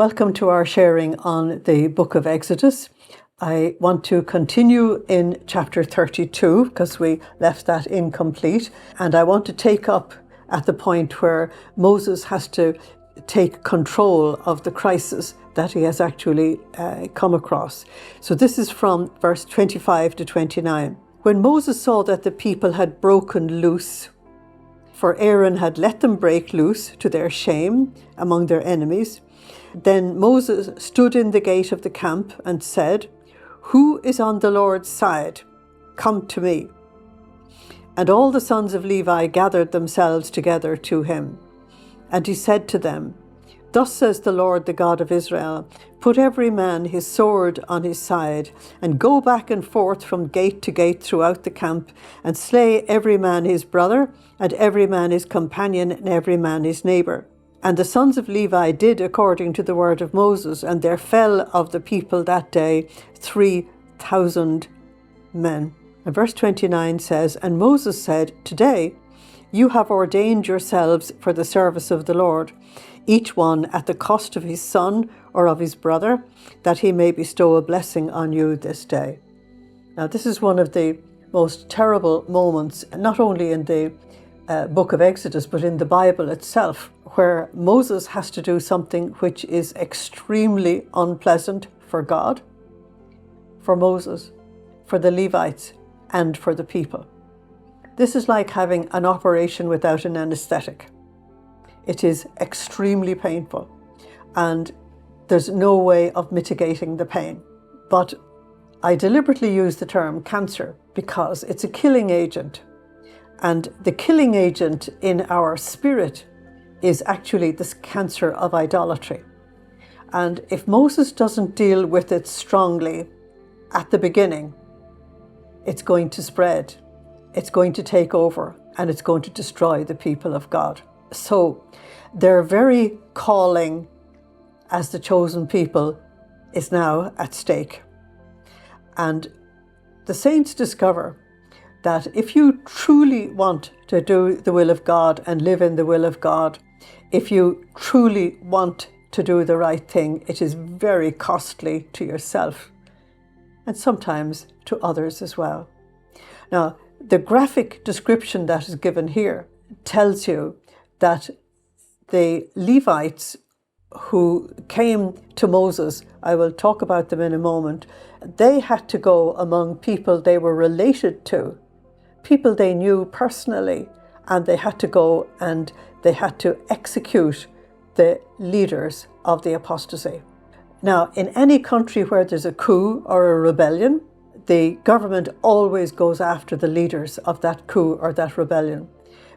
Welcome to our sharing on the book of Exodus. I want to continue in chapter 32 because we left that incomplete, and I want to take up at the point where Moses has to take control of the crisis that he has actually come across. So this is from verse 25 to 29. When Moses saw that the people had broken loose, for Aaron had let them break loose to their shame among their enemies, then Moses stood in the gate of the camp and said, "Who is on the Lord's side? Come to me." And all the sons of Levi gathered themselves together to him. And he said to them, "Thus says the Lord, the God of Israel, put every man his sword on his side, and go back and forth from gate to gate throughout the camp, and slay every man his brother, and every man his companion, and every man his neighbour." And the sons of Levi did according to the word of Moses, and there fell of the people that day 3,000 men. And verse 29 says, "And Moses said, Today you have ordained yourselves for the service of the Lord, each one at the cost of his son or of his brother, that he may bestow a blessing on you this day." Now this is one of the most terrible moments, not only in the book of Exodus, but in the Bible itself, where Moses has to do something which is extremely unpleasant for God, for Moses, for the Levites, and for the people. This is like having an operation without an anesthetic. It is extremely painful, and there's no way of mitigating the pain. But I deliberately use the term cancer because it's a killing agent. And the killing agent in our spirit is actually this cancer of idolatry. And if Moses doesn't deal with it strongly at the beginning, it's going to spread, it's going to take over, and it's going to destroy the people of God. So their very calling as the chosen people is now at stake. And the saints discover that if you truly want to do the will of God and live in the will of God, if you truly want to do the right thing, it is very costly to yourself and sometimes to others as well. Now, the graphic description that is given here tells you that the Levites who came to Moses, I will talk about them in a moment, they had to go among people they were related to, people they knew personally, and they had to go and they had to execute the leaders of the apostasy. Now, in any country where there's a coup or a rebellion, the government always goes after the leaders of that coup or that rebellion.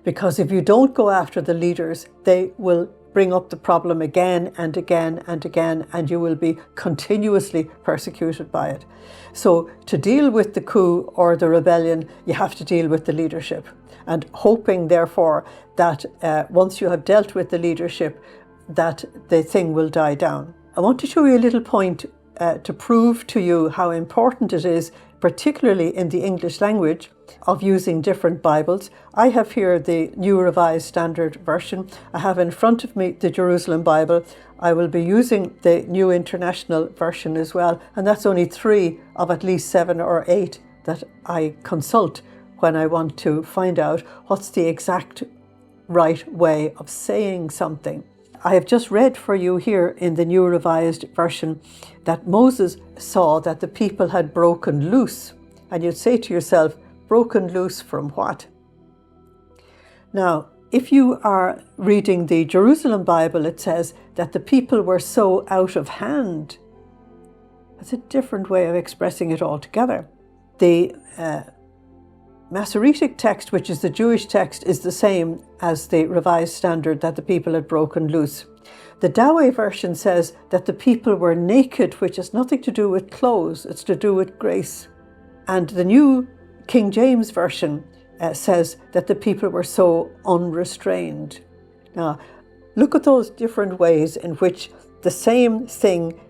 Because if you don't go after the leaders, they will bring up the problem again and again and again, and you will be continuously persecuted by it. So to deal with the coup or the rebellion, you have to deal with the leadership, and hoping therefore that once you have dealt with the leadership, that the thing will die down. I want to show you a little point to prove to you how important it is, particularly in the English language, of using different Bibles. I have here the New Revised Standard Version. I have in front of me the Jerusalem Bible. I will be using the New International Version as well, and that's only 3 of at least 7 or 8 that I consult when I want to find out what's the exact right way of saying something. I have just read for you here in the New Revised Version that Moses saw that the people had broken loose. And you'd say to yourself, broken loose from what? Now, if you are reading the Jerusalem Bible, it says that the people were so out of hand. That's a different way of expressing it altogether. The Masoretic text, which is the Jewish text, is the same as the Revised Standard, that the people had broken loose. The Daweh version says that the people were naked, which has nothing to do with clothes, it's to do with grace. And the New King James Version says that the people were so unrestrained. Now, look at those different ways in which the same thing,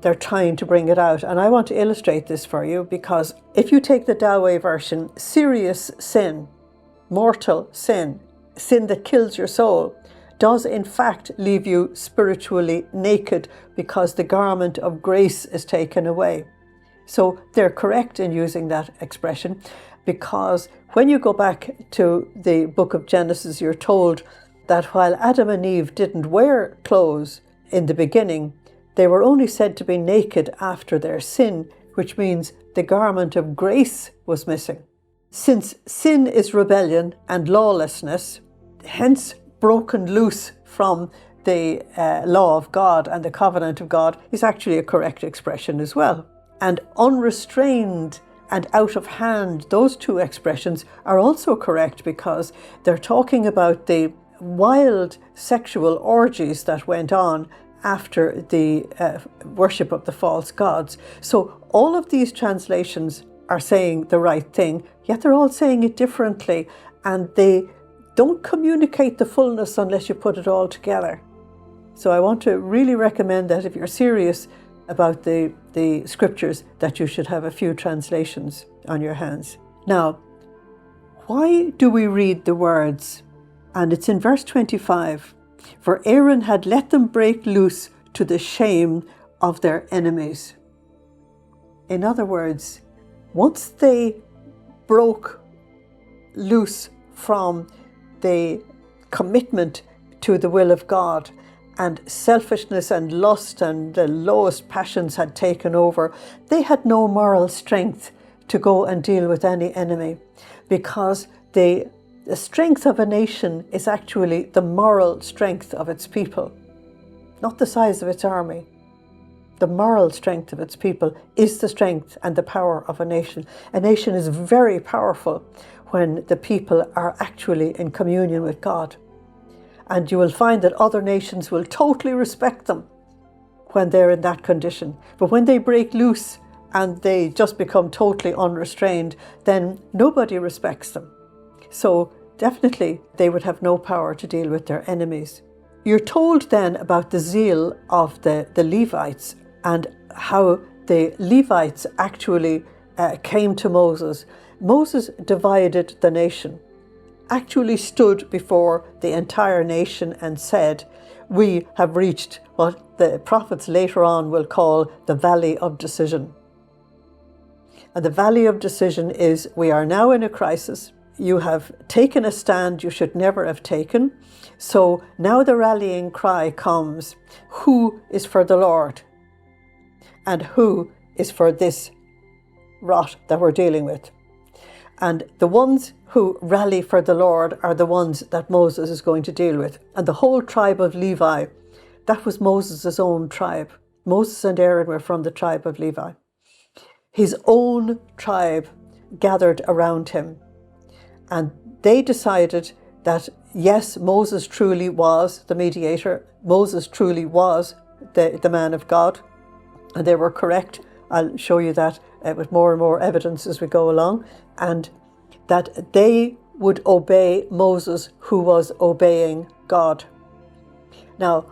they're trying to bring it out. And I want to illustrate this for you, because if you take the Daweh version, serious sin, mortal sin, sin that kills your soul, does in fact leave you spiritually naked because the garment of grace is taken away. So they're correct in using that expression, because when you go back to the book of Genesis, you're told that while Adam and Eve didn't wear clothes in the beginning, they were only said to be naked after their sin, which means the garment of grace was missing. Since sin is rebellion and lawlessness, hence broken loose from the law of God and the covenant of God is actually a correct expression as well. And unrestrained and out of hand, those two expressions are also correct, because they're talking about the wild sexual orgies that went on after the worship of the false gods. So all of these translations are saying the right thing, yet they're all saying it differently, and they don't communicate the fullness unless you put it all together. So I want to really recommend that if you're serious about the scriptures, that you should have a few translations on your hands. Now, why do we read the words? And it's in verse 25. For Aaron had let them break loose to the shame of their enemies. In other words, once they broke loose from the commitment to the will of God, and selfishness and lust and the lowest passions had taken over, they had no moral strength to go and deal with any enemy, because the strength of a nation is actually the moral strength of its people, not the size of its army. The moral strength of its people is the strength and the power of a nation. A nation is very powerful when the people are actually in communion with God. And you will find that other nations will totally respect them when they're in that condition. But when they break loose and they just become totally unrestrained, then nobody respects them. So definitely they would have no power to deal with their enemies. You're told then about the zeal of the Levites, and how the Levites actually came to Moses. Moses divided the nation, actually stood before the entire nation and said, we have reached what the prophets later on will call the Valley of Decision. And the Valley of Decision is, we are now in a crisis. You have taken a stand you should never have taken. So now the rallying cry comes, who is for the Lord? And who is for this rot that we're dealing with? And the ones who rally for the Lord are the ones that Moses is going to deal with. And the whole tribe of Levi, that was Moses' own tribe. Moses and Aaron were from the tribe of Levi. His own tribe gathered around him. And they decided that, yes, Moses truly was the mediator. Moses truly was the man of God. And they were correct. I'll show you that with more and more evidence as we go along. And that they would obey Moses, who was obeying God. Now,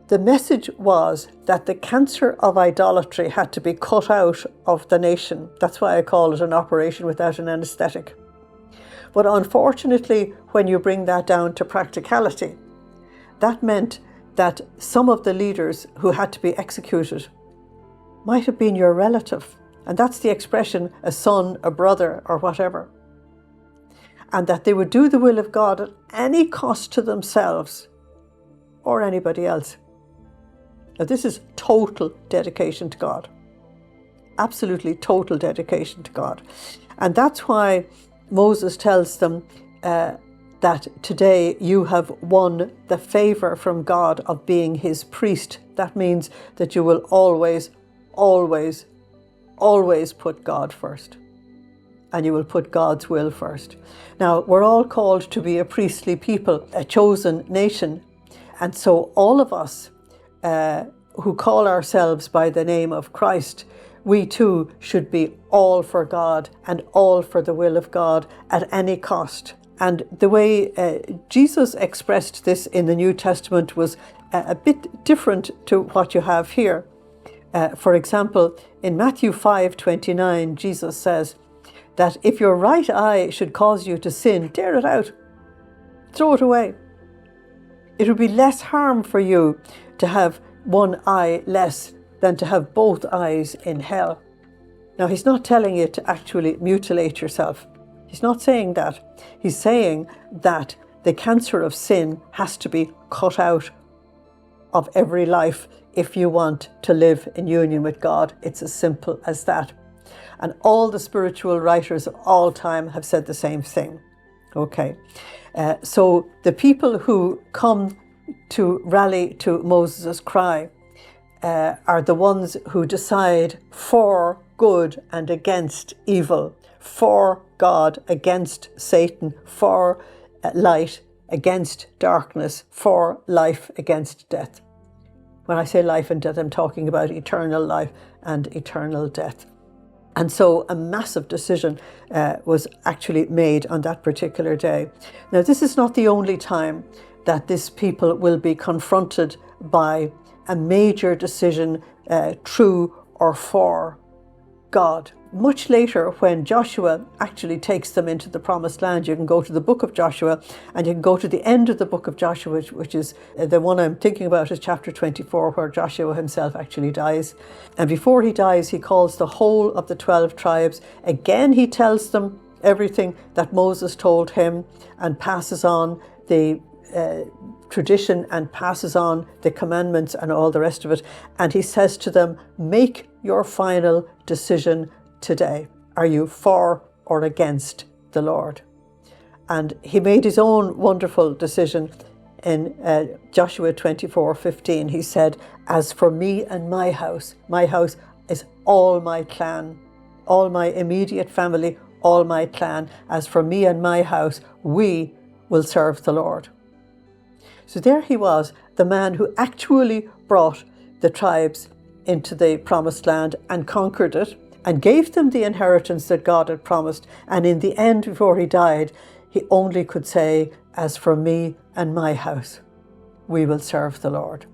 the message was that the cancer of idolatry had to be cut out of the nation. That's why I call it an operation without an anaesthetic. But unfortunately, when you bring that down to practicality, that meant that some of the leaders who had to be executed might have been your relative. And that's the expression, a son, a brother, or whatever. And that they would do the will of God at any cost to themselves or anybody else. Now, this is total dedication to God. Absolutely total dedication to God. And that's why Moses tells them that today you have won the favour from God of being his priest. That means that you will always put God first. And you will put God's will first. Now, we're all called to be a priestly people, a chosen nation. And so all of us who call ourselves by the name of Christ, we too should be all for God and all for the will of God at any cost. And the way Jesus expressed this in the New Testament was a bit different to what you have here. For example, in Matthew 5:29, Jesus says that if your right eye should cause you to sin, tear it out, throw it away. It would be less harm for you to have one eye less than to have both eyes in hell. Now, he's not telling you to actually mutilate yourself. He's not saying that. He's saying that the cancer of sin has to be cut out of every life if you want to live in union with God. It's as simple as that. And all the spiritual writers of all time have said the same thing. Okay, so the people who come to rally to Moses' cry are the ones who decide for good and against evil, for God against Satan, for light against darkness, for life against death. When I say life and death, I'm talking about eternal life and eternal death. And so a massive decision was actually made on that particular day. Now, this is not the only time that this people will be confronted by a major decision, true or for God. Much later, when Joshua actually takes them into the promised land, you can go to the book of Joshua and you can go to the end of the book of Joshua, which is the one I'm thinking about is chapter 24, where Joshua himself actually dies. And before he dies, he calls the whole of the 12 tribes. Again, he tells them everything that Moses told him and passes on the tradition and passes on the commandments and all the rest of it. And he says to them, make your final decision today. Are you for or against the Lord? And he made his own wonderful decision in Joshua 24:15. He said, as for me and my house is all my clan, all my immediate family, all my clan. As for me and my house, we will serve the Lord. So there he was, the man who actually brought the tribes into the promised land and conquered it and gave them the inheritance that God had promised. And in the end, before he died, he only could say, as for me and my house, we will serve the Lord.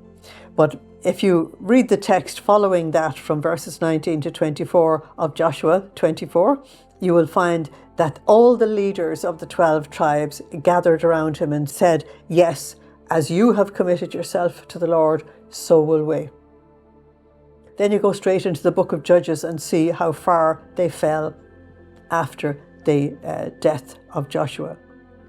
But if you read the text following that from verses 19 to 24 of Joshua 24, you will find that all the leaders of the 12 tribes gathered around him and said, yes, as you have committed yourself to the Lord, so will we. Then you go straight into the book of Judges and see how far they fell after the death of Joshua.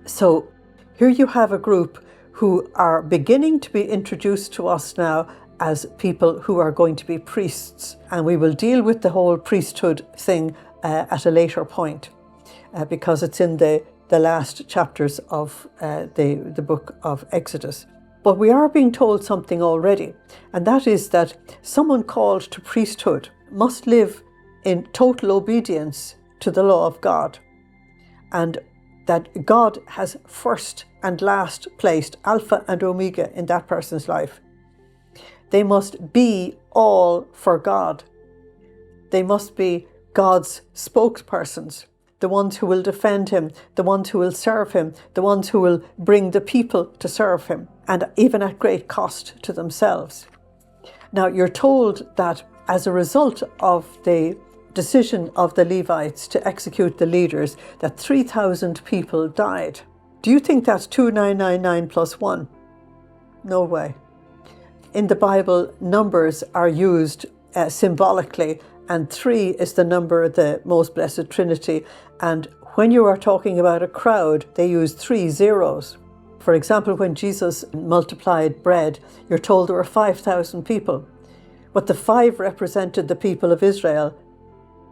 So here you have a group who are beginning to be introduced to us now as people who are going to be priests. And we will deal with the whole priesthood thing at a later point because it's in the last chapters of the book of Exodus. But we are being told something already, and that is that someone called to priesthood must live in total obedience to the law of God, and that God has first and last placed Alpha and Omega in that person's life. They must be all for God. They must be God's spokespersons, the ones who will defend him, the ones who will serve him, the ones who will bring the people to serve him, and even at great cost to themselves. Now, you're told that as a result of the decision of the Levites to execute the leaders, that 3,000 people died. Do you think that's 2,999 plus 1? No way. In the Bible, numbers are used symbolically, and 3 is the number of the most blessed Trinity. And when you are talking about a crowd, they use 3 zeros. For example, when Jesus multiplied bread, you're told there were 5,000 people. But the 5 represented the people of Israel,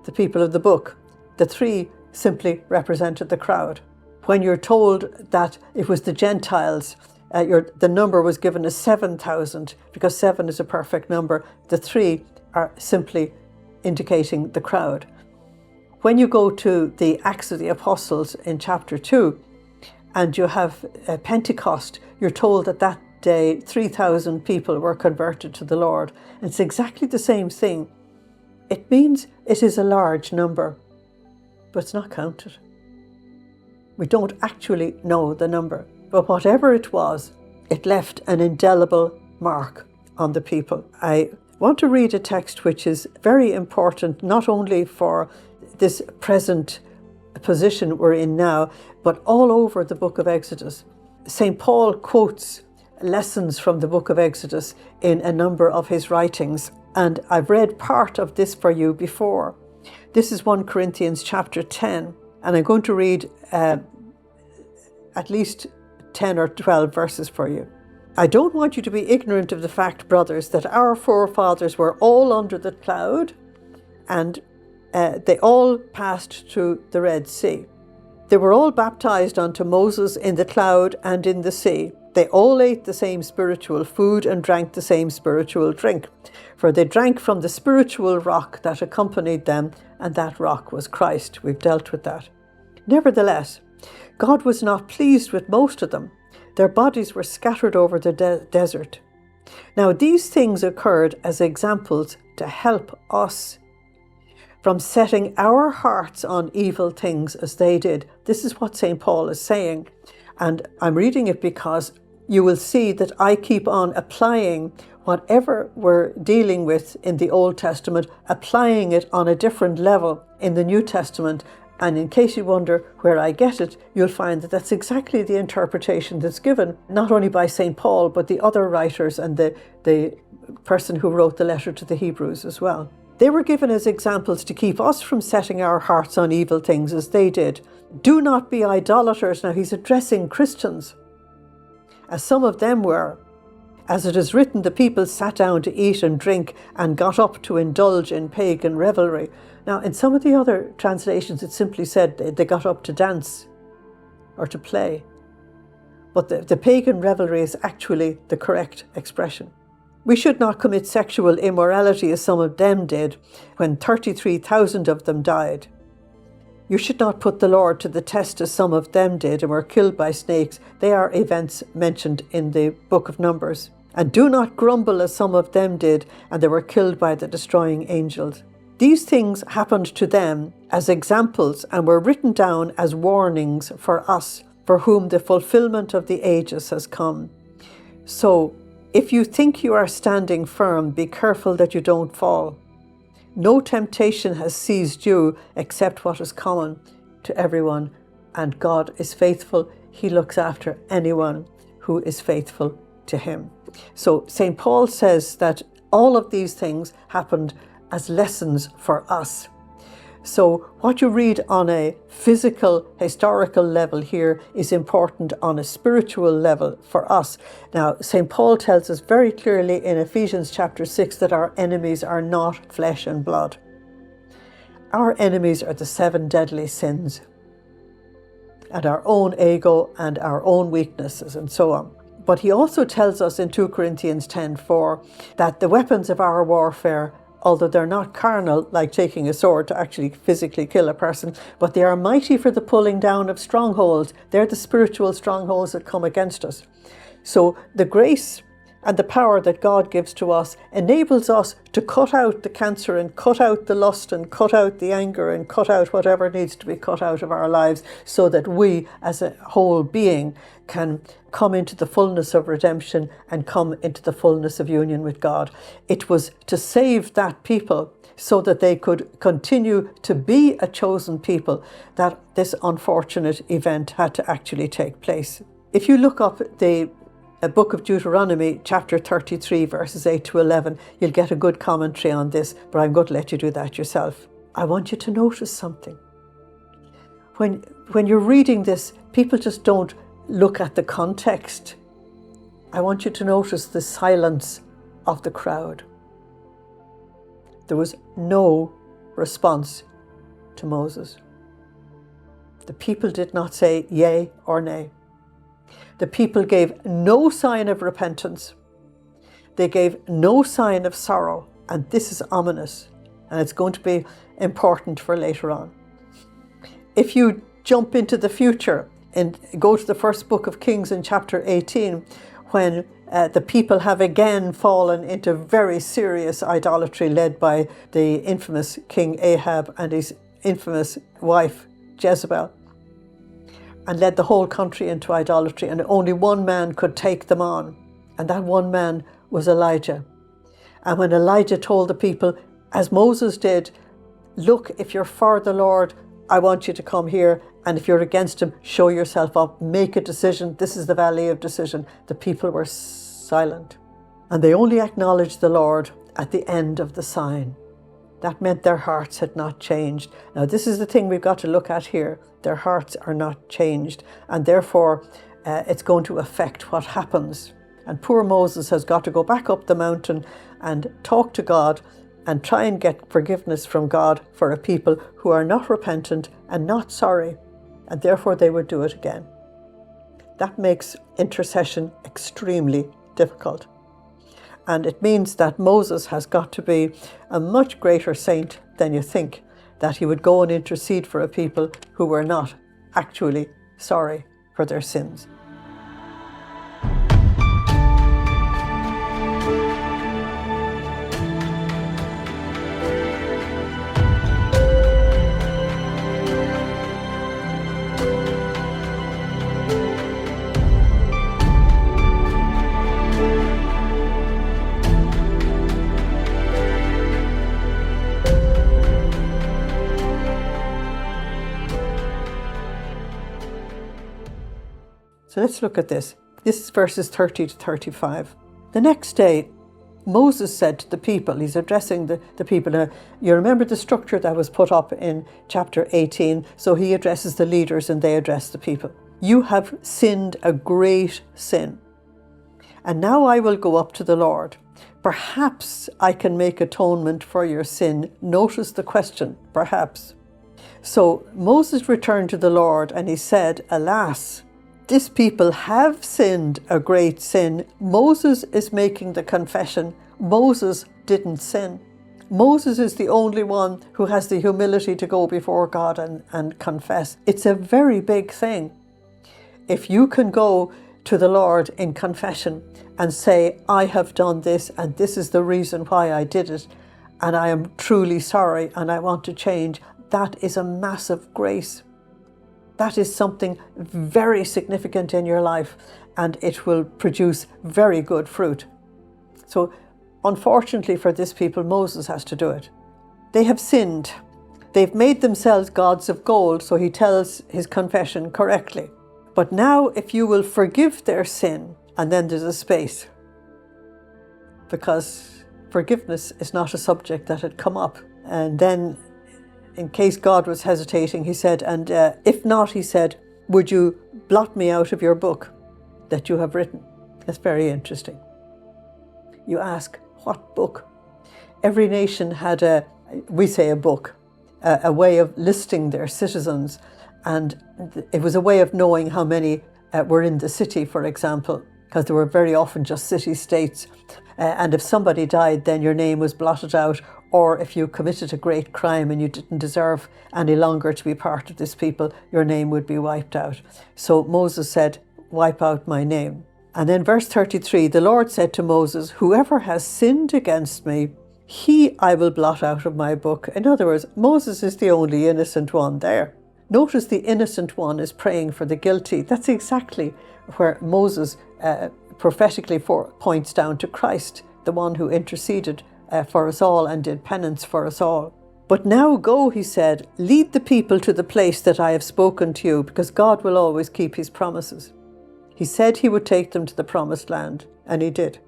the people of the book. The 3 simply represented the crowd. When you're told that it was the Gentiles, the number was given as 7,000, because 7 is a perfect number. The 3 are simply indicating the crowd. When you go to the Acts of the Apostles in chapter 2, and you have Pentecost, you're told that that day 3,000 people were converted to the Lord. And it's exactly the same thing. It means it is a large number, but it's not counted. We don't actually know the number, but whatever it was, it left an indelible mark on the people. I want to read a text which is very important, not only for this present position we're in now, but all over the book of Exodus. St. Paul quotes lessons from the book of Exodus in a number of his writings. And I've read part of this for you before. This is 1 Corinthians chapter 10. And I'm going to read at least 10 or 12 verses for you. I don't want you to be ignorant of the fact, brothers, that our forefathers were all under the cloud, and they all passed through the Red Sea. They were all baptized unto Moses in the cloud and in the sea. They all ate the same spiritual food and drank the same spiritual drink, for they drank from the spiritual rock that accompanied them, and that rock was Christ. We've dealt with that. Nevertheless, God was not pleased with most of them. Their bodies were scattered over the desert. Now these things occurred as examples to help us from setting our hearts on evil things as they did. This is what St. Paul is saying. And I'm reading it because you will see that I keep on applying whatever we're dealing with in the Old Testament, applying it on a different level in the New Testament. And in case you wonder where I get it, you'll find that that's exactly the interpretation that's given, not only by St. Paul, but the other writers and the person who wrote the letter to the Hebrews as well. They were given as examples to keep us from setting our hearts on evil things as they did. Do not be idolaters. Now he's addressing Christians, as some of them were. As it is written, the people sat down to eat and drink and got up to indulge in pagan revelry. Now, in some of the other translations, it simply said they got up to dance or to play. But the pagan revelry is actually the correct expression. We should not commit sexual immorality as some of them did when 33,000 of them died. You should not put the Lord to the test as some of them did and were killed by snakes. They are events mentioned in the book of Numbers. And do not grumble as some of them did, and they were killed by the destroying angels. These things happened to them as examples and were written down as warnings for us, for whom the fulfillment of the ages has come. So, if you think you are standing firm, be careful that you don't fall. No temptation has seized you except what is common to everyone, and God is faithful. He looks after anyone who is faithful to him. So St. Paul says that all of these things happened as lessons for us. So what you read on a physical, historical level here is important on a spiritual level for us. Now, St. Paul tells us very clearly in Ephesians chapter 6 that our enemies are not flesh and blood. Our enemies are the 7 deadly sins, and our own ego and our own weaknesses and so on. But he also tells us in 2 Corinthians 10:4 that the weapons of our warfare, although they're not carnal, like taking a sword to actually physically kill a person, but they are mighty for the pulling down of strongholds. They're the spiritual strongholds that come against us. So the grace and the power that God gives to us enables us to cut out the cancer and cut out the lust and cut out the anger and cut out whatever needs to be cut out of our lives, so that we as a whole being can come into the fullness of redemption and come into the fullness of union with God. It was to save that people so that they could continue to be a chosen people that this unfortunate event had to actually take place. If you look up the book of Deuteronomy, chapter 33, verses 8 to 11, you'll get a good commentary on this, but I'm going to let you do that yourself. I want you to notice something. When you're reading this, people just don't look at the context. I want you to notice the silence of the crowd. There was no response to Moses. The people did not say yea or nay. The people gave no sign of repentance. They gave no sign of sorrow. And this is ominous. And it's going to be important for later on. If you jump into the future and go to the first book of Kings in chapter 18, when the people have again fallen into very serious idolatry led by the infamous King Ahab and his infamous wife Jezebel, and led the whole country into idolatry, and only one man could take them on, and that one man was Elijah. And when Elijah told the people, as Moses did, look, if you're for the Lord, I want you to come here, and if you're against him, show yourself up, make a decision. This is the valley of decision. The people were silent, and they only acknowledged the Lord at the end of the sign. That meant their hearts had not changed. Now, this is the thing we've got to look at here. Their hearts are not changed, and therefore it's going to affect what happens. And poor Moses has got to go back up the mountain and talk to God and try and get forgiveness from God for a people who are not repentant and not sorry, and therefore they would do it again. That makes intercession extremely difficult. And it means that Moses has got to be a much greater saint than you think, that he would go and intercede for a people who were not actually sorry for their sins. So let's look at this. This is verses 30 to 35. The next day, Moses said to the people, he's addressing the people. Now, you remember the structure that was put up in chapter 18. So he addresses the leaders and they address the people. You have sinned a great sin. And now I will go up to the Lord. Perhaps I can make atonement for your sin. Notice the question, perhaps. So Moses returned to the Lord and he said, alas, this people have sinned a great sin. Moses is making the confession. Moses didn't sin. Moses is the only one who has the humility to go before God and confess. It's a very big thing. If you can go to the Lord in confession and say, I have done this and this is the reason why I did it, and I am truly sorry and I want to change, that is a massive grace. That is something very significant in your life, and it will produce very good fruit. So, unfortunately for this people, Moses has to do it. They have sinned. They've made themselves gods of gold, so he tells his confession correctly. But now, if you will forgive their sin, and then there's a space, because forgiveness is not a subject that had come up. And then, in case God was hesitating, he said, and if not, he said, would you blot me out of your book that you have written? That's very interesting. You ask, what book? Every nation had a book, a way of listing their citizens, and it was a way of knowing how many were in the city, for example, because there were very often just city-states. And if somebody died, then your name was blotted out. Or if you committed a great crime and you didn't deserve any longer to be part of this people, your name would be wiped out. So Moses said, wipe out my name. And then verse 33, the Lord said to Moses, whoever has sinned against me, he I will blot out of my book. In other words, Moses is the only innocent one there. Notice the innocent one is praying for the guilty. That's exactly where Moses prophetically points down to Christ, the one who interceded for us all and did penance for us all. But now go, he said, lead the people to the place that I have spoken to you, because God will always keep his promises. He said he would take them to the promised land, and he did.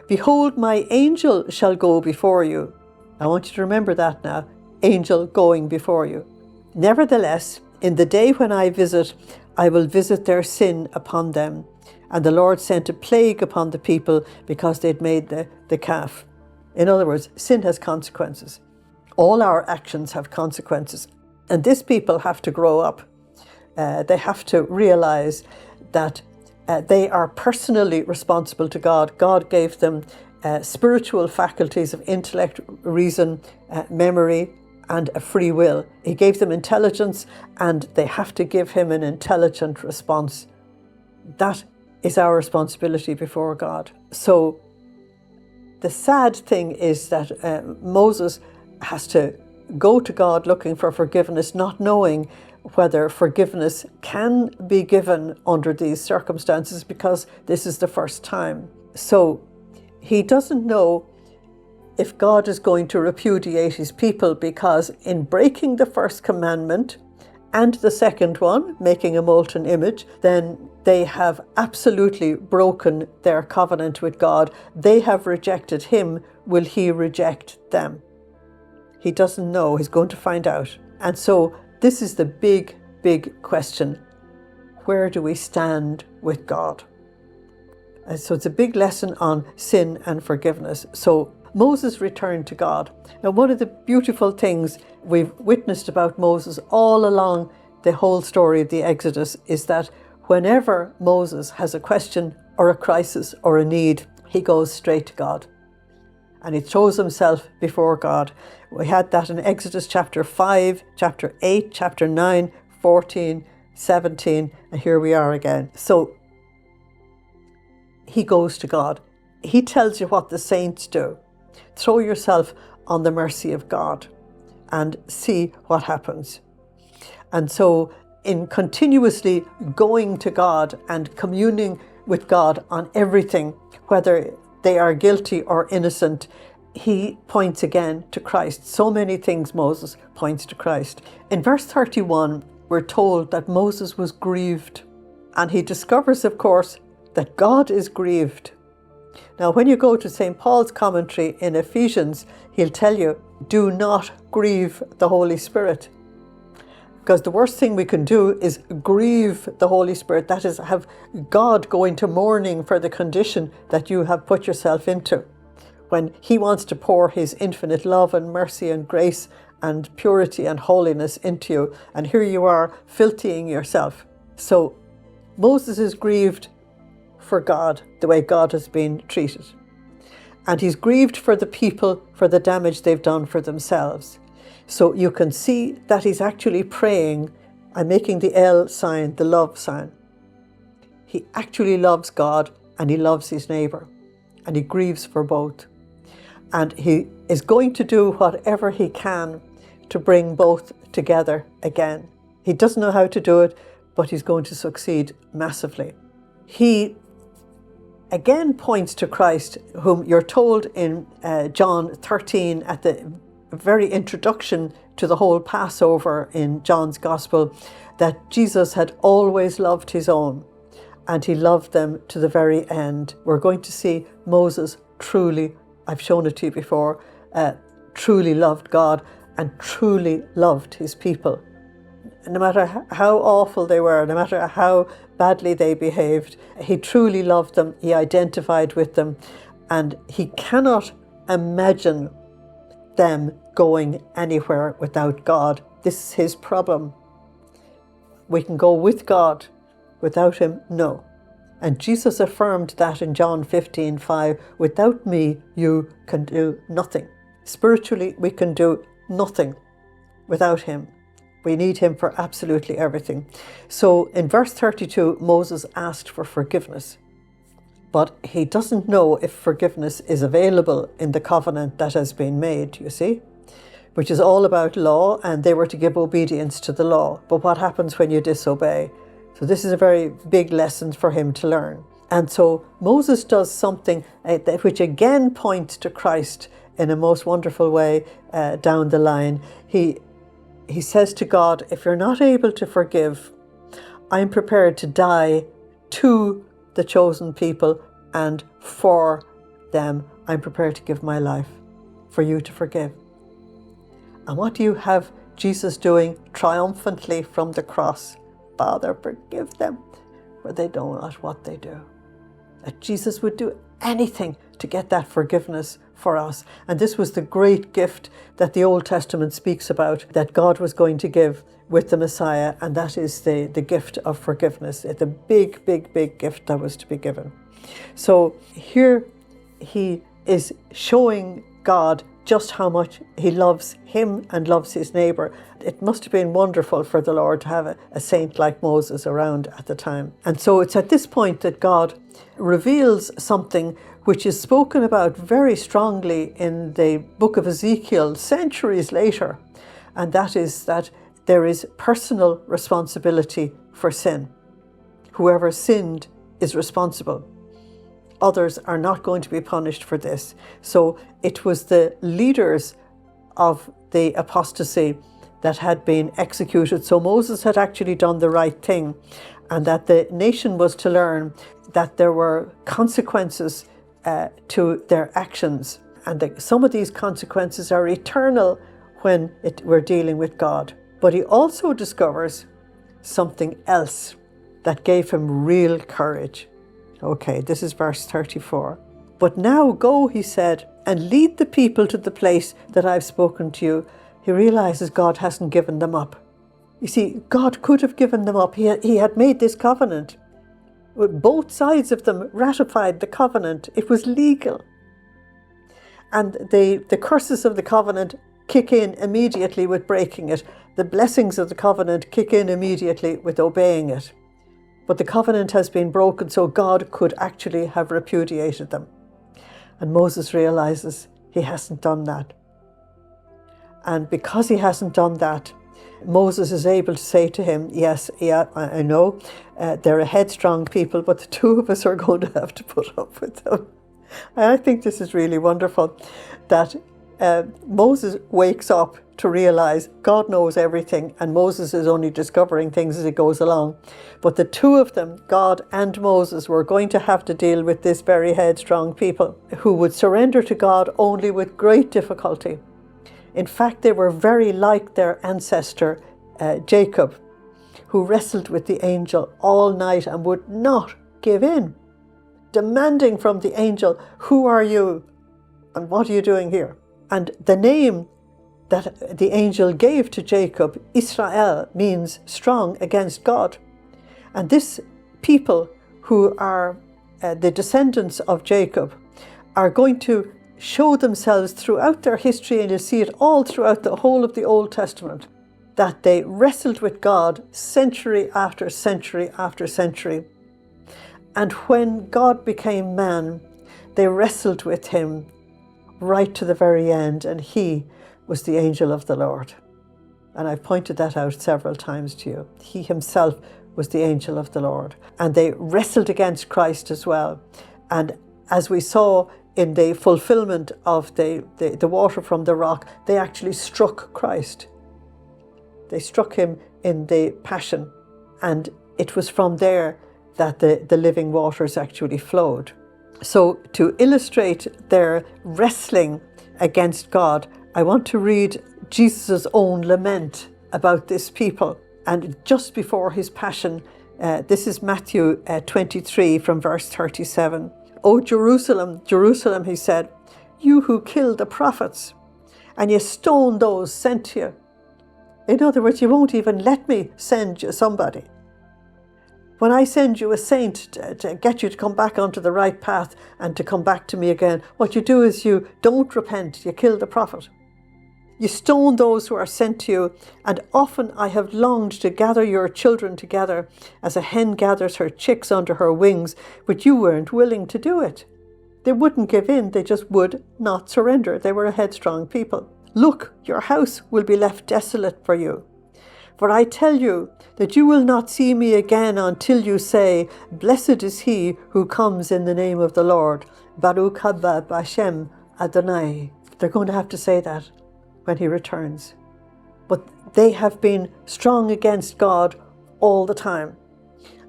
Behold, my angel shall go before you. I want you to remember that now, angel going before you. Nevertheless, in the day when I visit, I will visit their sin upon them. And the Lord sent a plague upon the people because they'd made the calf. In other words, sin has consequences. All our actions have consequences. And these people have to grow up. They have to realize that they are personally responsible to God. God gave them spiritual faculties of intellect, reason, memory, and a free will. He gave them intelligence, and they have to give him an intelligent response. That is our responsibility before God. So the sad thing is that Moses has to go to God looking for forgiveness, not knowing whether forgiveness can be given under these circumstances, because this is the first time. So he doesn't know if God is going to repudiate his people, because in breaking the first commandment and the second one, making a molten image, then they have absolutely broken their covenant with God. They have rejected him. Will he reject them? He doesn't know. He's going to find out. And so this is the big, big question. Where do we stand with God? And so it's a big lesson on sin and forgiveness. So Moses returned to God. Now, one of the beautiful things we've witnessed about Moses all along the whole story of the Exodus is that whenever Moses has a question or a crisis or a need, he goes straight to God. And he throws himself before God. We had that in Exodus chapter 5, chapter 8, chapter 9, 14, 17, and here we are again. So he goes to God. He tells you what the saints do. Throw yourself on the mercy of God and see what happens. And so in continuously going to God and communing with God on everything, whether they are guilty or innocent, he points again to Christ. So many things Moses points to Christ. In verse 31, we're told that Moses was grieved, and he discovers, of course, that God is grieved. Now, when you go to St. Paul's commentary in Ephesians, he'll tell you, do not grieve the Holy Spirit. Because the worst thing we can do is grieve the Holy Spirit. That is, have God go into mourning for the condition that you have put yourself into, when he wants to pour his infinite love and mercy and grace and purity and holiness into you. And here you are filthying yourself. So Moses is grieved for God, the way God has been treated. And he's grieved for the people, for the damage they've done for themselves. So you can see that he's actually praying. I'm making the L sign, the love sign. He actually loves God and he loves his neighbour, and he grieves for both. And he is going to do whatever he can to bring both together again. He doesn't know how to do it, but he's going to succeed massively. He again points to Christ, whom you're told in John 13 at the very introduction to the whole Passover in John's Gospel, that Jesus had always loved his own and he loved them to the very end. We're going to see Moses truly, I've shown it to you before, truly loved God and truly loved his people. No matter how awful they were, no matter how badly they behaved, he truly loved them, he identified with them, and he cannot imagine them going anywhere without God. This is his problem. We can go with God, without him, no. And Jesus affirmed that in John 15:5, without me you can do nothing. Spiritually, we can do nothing without him. We need him for absolutely everything. So in verse 32, Moses asked for forgiveness. But he doesn't know if forgiveness is available in the covenant that has been made, you see, which is all about law, and they were to give obedience to the law. But what happens when you disobey? So this is a very big lesson for him to learn. And so Moses does something which again points to Christ in a most wonderful way down the line. He says to God, if you're not able to forgive, I'm prepared to die to the chosen people, and for them I'm prepared to give my life for you to forgive. And what do you have Jesus doing triumphantly from the cross? Father, forgive them, for they know not what they do. That Jesus would do anything to get that forgiveness for us. And this was the great gift that the Old Testament speaks about, that God was going to give with the Messiah, and that is the gift of forgiveness. It's a big, big, big gift that was to be given. So here he is showing God just how much he loves him and loves his neighbour. It must have been wonderful for the Lord to have a saint like Moses around at the time. And so it's at this point that God reveals something which is spoken about very strongly in the book of Ezekiel centuries later, and that is that there is personal responsibility for sin. Whoever sinned is responsible. others are not going to be punished for this. So it was the leaders of the apostasy that had been executed. So Moses had actually done the right thing, and that the nation was to learn that there were consequences to their actions, and that some of these consequences are eternal when we're dealing with God. But he also discovers something else that gave him real courage. Okay, this is verse 34. But now go, he said, and lead the people to the place that I've spoken to you. He realizes God hasn't given them up. You see, God could have given them up. He had made this covenant. Both sides of them ratified the covenant. It was legal. And the curses of the covenant kick in immediately with breaking it. The blessings of the covenant kick in immediately with obeying it. But the covenant has been broken, so God could actually have repudiated them. And Moses realizes he hasn't done that. And because he hasn't done that, Moses is able to say to him, yes, yeah, I know, they're a headstrong people, but the two of us are going to have to put up with them. And I think this is really wonderful, that Moses wakes up to realize God knows everything, and Moses is only discovering things as he goes along. But the two of them, God and Moses, were going to have to deal with this very headstrong people who would surrender to God only with great difficulty. In fact, they were very like their ancestor Jacob, who wrestled with the angel all night and would not give in, demanding from the angel, "Who are you and what are you doing here?" And the name that the angel gave to Jacob, Israel, means strong against God. And this people who are the descendants of Jacob are going to show themselves throughout their history, and you'll see it all throughout the whole of the Old Testament, that they wrestled with God century after century after century. And when God became man, they wrestled with him right to the very end, and he was the angel of the Lord. And I've pointed that out several times to you. He himself was the angel of the Lord. And they wrestled against Christ as well. And as we saw in the fulfillment of the water from the rock, they actually struck Christ. They struck him in the passion. And it was from there that the living waters actually flowed. So to illustrate their wrestling against God, I want to read Jesus' own lament about this people. And just before his passion, this is Matthew 23 from verse 37. "O Jerusalem, Jerusalem," he said, "you who kill the prophets, and you stone those sent to you." In other words, you won't even let me send you somebody. When I send you a saint to get you to come back onto the right path and to come back to me again, what you do is you don't repent, you kill the prophet. You stone those who are sent to you, and often I have longed to gather your children together as a hen gathers her chicks under her wings, but you weren't willing to do it. They wouldn't give in, they just would not surrender. They were a headstrong people. Look, your house will be left desolate for you. For I tell you that you will not see me again until you say, "Blessed is he who comes in the name of the Lord. Baruch haba b'Hashem Adonai." They're going to have to say that when he returns. But they have been strong against God all the time.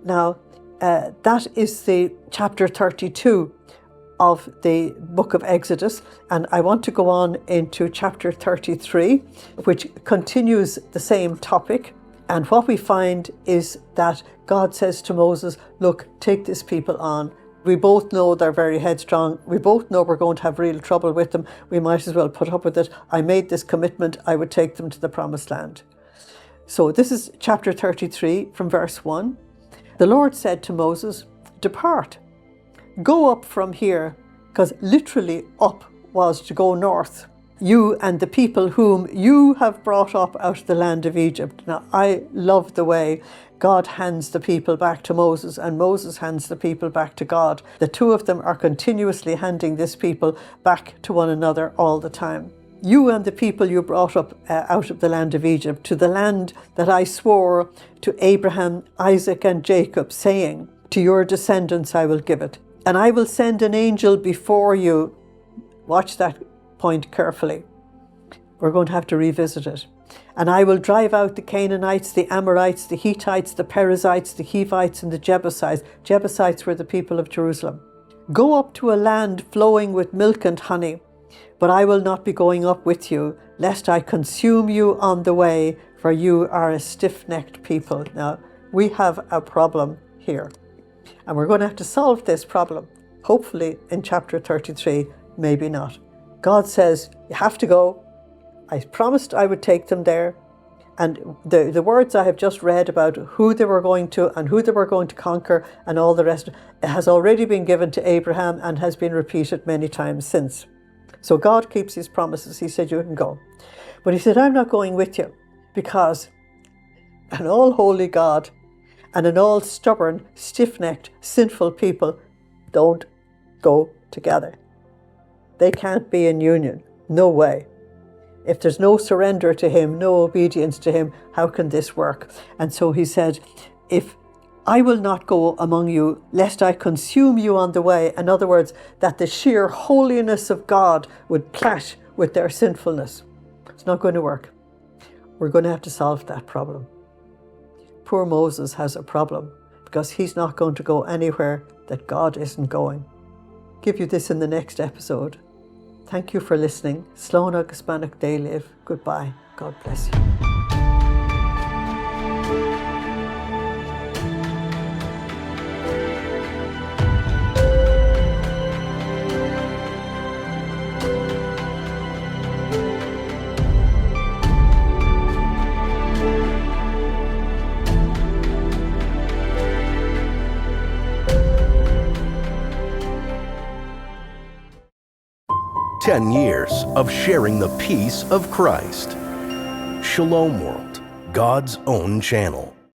Now, that is the chapter 32 of the book of Exodus, and I want to go on into chapter 33, which continues the same topic. And what we find is that God says to Moses, "Look, take this people on. We both know they're very headstrong. We both know we're going to have real trouble with them. We might as well put up with it. I made this commitment. I would take them to the promised land." So this is chapter 33 from verse 1. "The Lord said to Moses, 'Depart. Go up from here,'" because literally up was to go north, "you and the people whom you have brought up out of the land of Egypt." Now, I love the way God hands the people back to Moses, and Moses hands the people back to God. The two of them are continuously handing this people back to one another all the time. "You and the people you brought up out of the land of Egypt, to the land that I swore to Abraham, Isaac, and Jacob, saying, 'To your descendants I will give it.' And I will send an angel before you. Watch that point carefully. We're going to have to revisit it. And I will drive out the Canaanites, the Amorites, the Hittites, the Perizzites, the Hivites, and the Jebusites. Jebusites were the people of Jerusalem. Go up to a land flowing with milk and honey, but I will not be going up with you, lest I consume you on the way, for you are a stiff-necked people. Now, we have a problem here, and we're going to have to solve this problem, hopefully in chapter 33, maybe not. God says, you have to go. I promised I would take them there. And the words I have just read about who they were going to and who they were going to conquer and all the rest, it has already been given to Abraham and has been repeated many times since. So God keeps his promises. He said you can go. But he said, I'm not going with you, because an all-holy God and an all-stubborn, stiff-necked, sinful people don't go together. They can't be in union. No way. If there's no surrender to him, no obedience to him, how can this work? And so he said, if I will not go among you, lest I consume you on the way. In other words, that the sheer holiness of God would clash with their sinfulness. It's not going to work. We're going to have to solve that problem. Poor Moses has a problem, because he's not going to go anywhere that God isn't going. I'll give you this in the next episode. Thank you for listening. Slán agus Banach Dé Live. Goodbye. God bless you. Years of sharing the peace of Christ. Shalom World, God's own channel.